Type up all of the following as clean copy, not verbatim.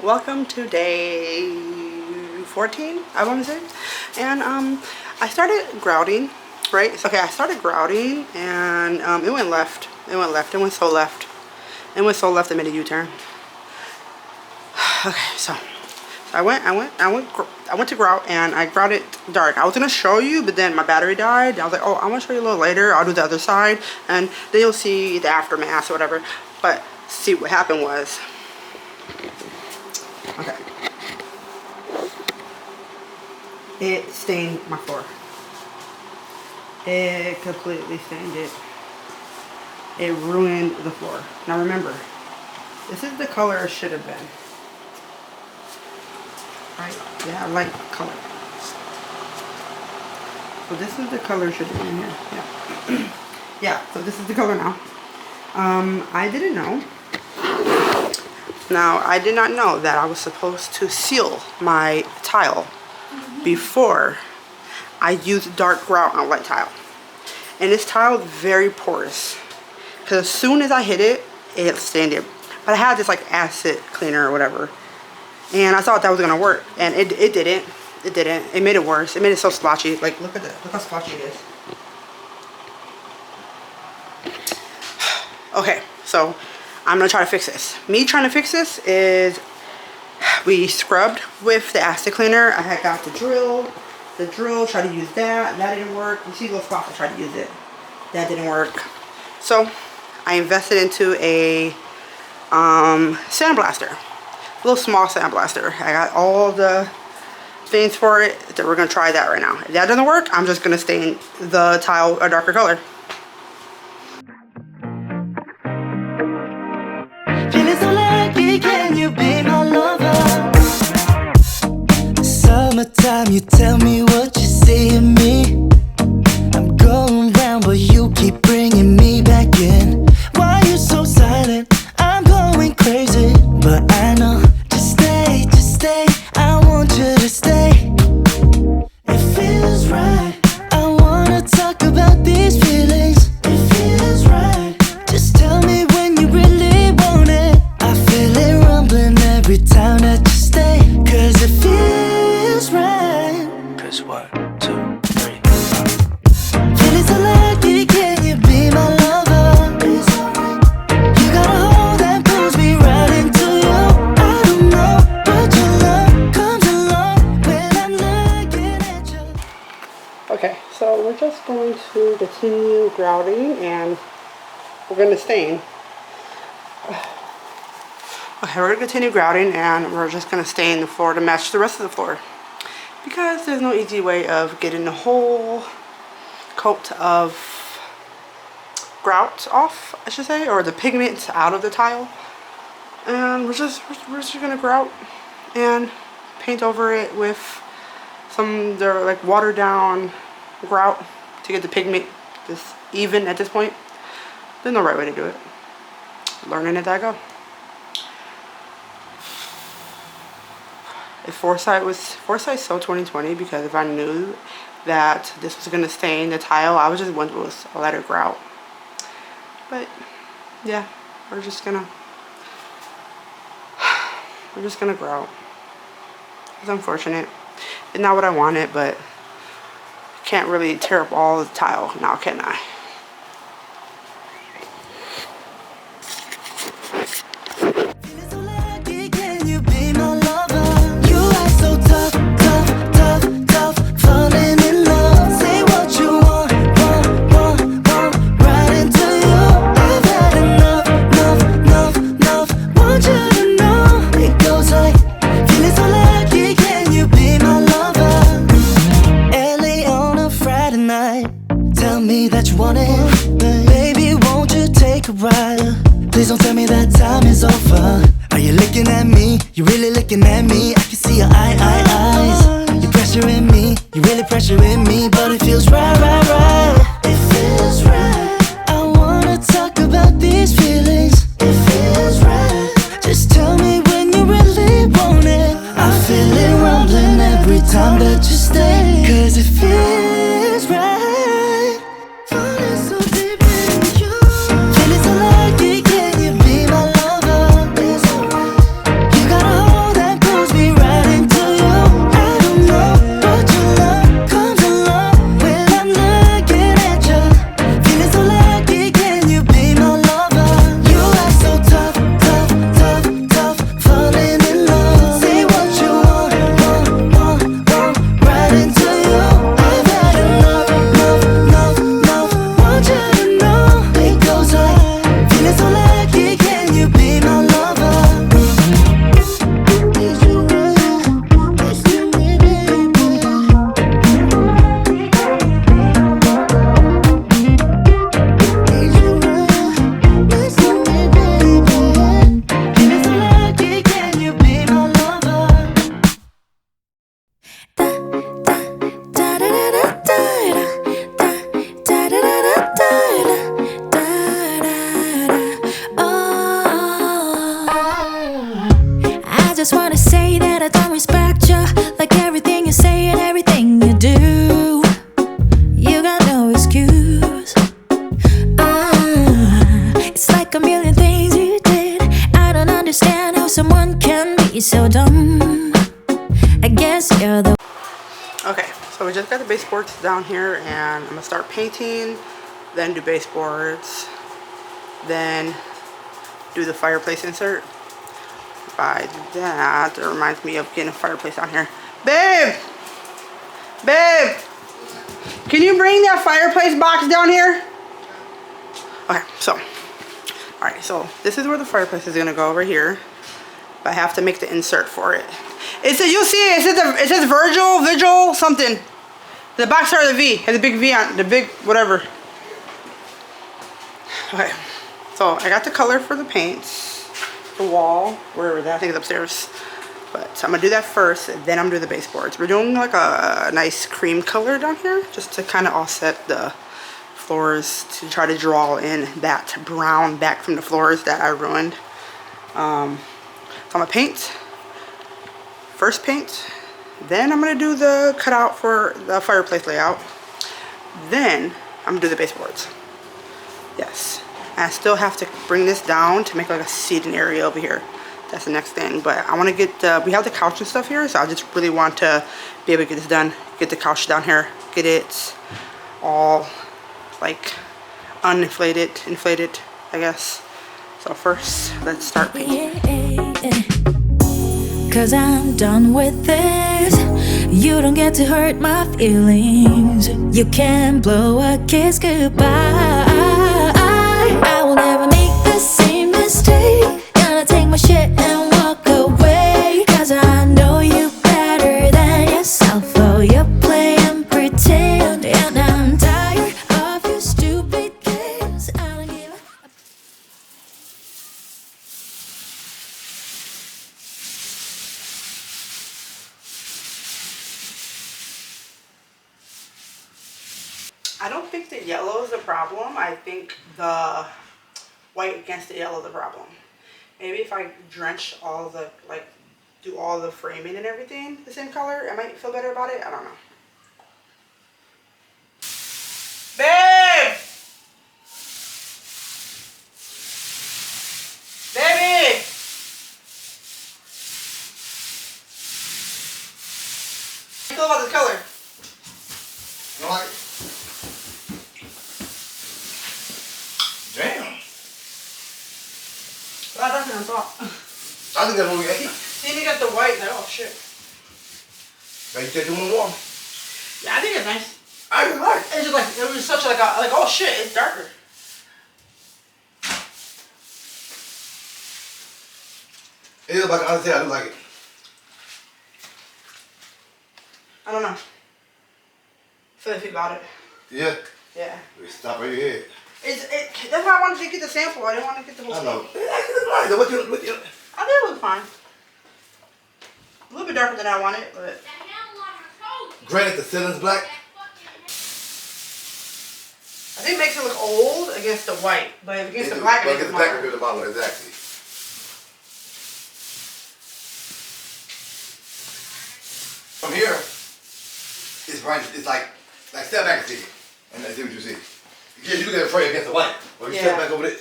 welcome to day 14, I want to say. And I started grouting, right? Okay, I started grouting and it went left. It went left. It went so left. It went so left. I made a U-turn. Okay, so I went to grout and I grouted dark. I was gonna show you, but then my battery died. I was like, oh, I'm gonna show you a little later. I'll do the other side, and then you'll see the aftermath or whatever. But see, what happened was, okay, it stained my floor. It completely stained it. It ruined the floor. Now remember, this is the color it should have been. Right? Yeah, light color. So this is the color should have been here. Yeah. Yeah, so this is the color now. I didn't know. Now, I did not know that I was supposed to seal my tile before I used dark grout on light tile. And this tile is very porous. Because as soon as I hit it, it stained it. But I had this like acid cleaner or whatever. And I thought that was gonna work, and it didn't. It didn't. It made it worse. It made it so splotchy. Like, look at that. Look how splotchy it is. Okay, so I'm gonna try to fix this. Me trying to fix this is, we scrubbed with the acid cleaner. I had got the drill. Tried to use that. That didn't work. You see those spots? I tried to use it. That didn't work. So I invested into a sandblaster. Little small sandblaster. I got all the things for it. That we're gonna try that right now. If that doesn't work, I'm just gonna stain the tile a darker color. Feeling so lucky, can you be my lover? Summertime, you tell me what you see in me. I'm going round, but you keep bringing me back in. Why you so silent? I'm going crazy, but I know. I want you to stay. It feels right. I wanna talk about these feelings. It feels right. Just tell me when you really want it. I feel it rumbling every time that you stay. Cause it feels right. Cause 1, 2, 3. Feeling so lucky, can you be my lover? You got a hold that pulls me right into you. I don't know, but your love comes along when I'm looking at you. Okay, so we're just going to continue grouting and we're going to stain. Okay, we're going to continue grouting and we're just going to stain the floor to match the rest of the floor. Because there's no easy way of getting the whole coat of grout off, I should say, or the pigment out of the tile. And we're just going to grout and paint over it with some like watered down grout to get the pigment just even at this point. There's no right way to do it. Learning as I go. If foresight's so 2020, because if I knew that this was gonna stain the tile, I would just went with a lighter grout. But yeah, we're just gonna grout. It's unfortunate. It's not what I wanted, but can't really tear up all the tile now, can I? Feeling so lucky, can you be my lover? You act so tough, falling in love. Say what you want, right into you. I've had enough, want you to know. It goes like, feeling so lucky, can you be my lover? LA on a Friday night, tell me that you want it. Baby, won't you take a ride? Please don't tell me that time is over. Are you looking at me? You really looking at me? I can see your eyes. You're pressuring me, you really pressuring me, but it feels right. It feels right. I wanna talk about these feelings. It feels right. Just tell me when you really want it. I feel it rumbling every time that you stay. Cause it feels right. Falling so deep in you. Feeling so lucky, can you be my lover? You got a hold Okay, so we just got the baseboards down here, and I'm gonna start painting, then do baseboards, then do the fireplace insert. By that, it reminds me of getting a fireplace down here. Babe! Babe! Can you bring that fireplace box down here? Okay, so, alright, so this is where the fireplace is gonna go over here. But I have to make the insert for it. It says, you'll see it, it says Vigil, something. The box starts with a V, it has a big V on, the big whatever. Okay, so I got the color for the paints. The wall, wherever that, I think it's upstairs. But so I'm gonna do that first, and then I'm gonna do the baseboards. We're doing like a nice cream color down here, just to kind of offset the floors, to try to draw in that brown back from the floors that I ruined. So I'm gonna paint, first paint, then I'm gonna do the cutout for the fireplace layout. Then I'm gonna do the baseboards. Yes. I still have to bring this down to make like a seating area over here. That's the next thing. But I want to get, we have the couch and stuff here, so I just really want to be able to get this done. Get the couch down here. Get it all like inflated, I guess. So first, let's start painting. Cause I'm done with this. You don't get to hurt my feelings. You can blow a kiss goodbye. I will never make the same mistake. Gonna take my shit and walk away. Cause I know you better than yourself. Oh, you play and pretend. And I'm tired of your stupid games. I don't give a I don't think the yellow is the problem. I think the white against the yellow is the problem. Maybe if I drench all the, like, do all the framing and everything the same color, I might feel better about it. I don't know. Babe! Baby! How do you feel about this color? You like it? Damn. Well, that's what I thought. I think that's what we ate. See, you got the white, like, oh shit. Now you take it one more. Yeah, I think it's nice. I just like it. It's just like, it was such like a, like, oh shit, it's darker. It is like, honestly, I do like it. I don't know. Feel if you got it. Yeah. Yeah. We stop right here. That's why I wanted to get the sample. I didn't want to get the whole I thing. know. What you? I think it looked fine. A little bit darker than I wanted, but. Granted, the ceiling's black. I think it makes it look old against the white, but against the black, it makes it black modern. the bottom, exactly. From here, it's bright. It's like step back and see it, and see what you see. Yeah, you get afraid against the white, or you step back over it.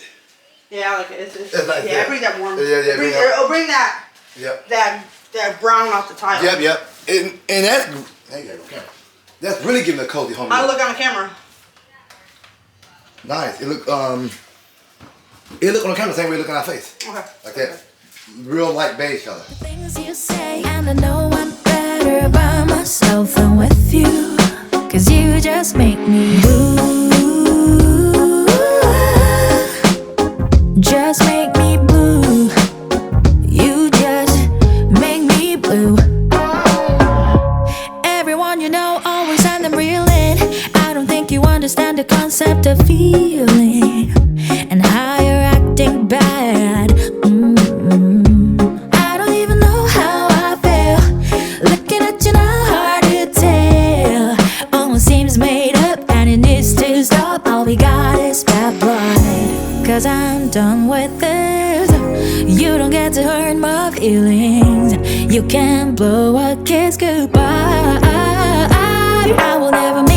Yeah, I like it. It's nice, yeah, bring that warm. Yeah, It'll bring that. Yep. That brown off the tile. Yep. And that's there you go, camera. That's really giving a cozy home. I look on the camera. Nice. It look on the camera the same way it look on our face. Okay. Like that. Real light beige color. things you say, and I know I'm better by myself than with you. Cause you just make me blue. Just make me blue. You just make me blue. Everyone you know always send them reeling. I don't think you understand the concept of feeling and how you're acting bad. I don't even know how I feel. Looking at you now, hard to tell. Almost seems made up and it needs to stop. All we got is bad blood. Cause I'm done with this. You don't get to hurt my feelings. You can blow a kiss goodbye. I will never make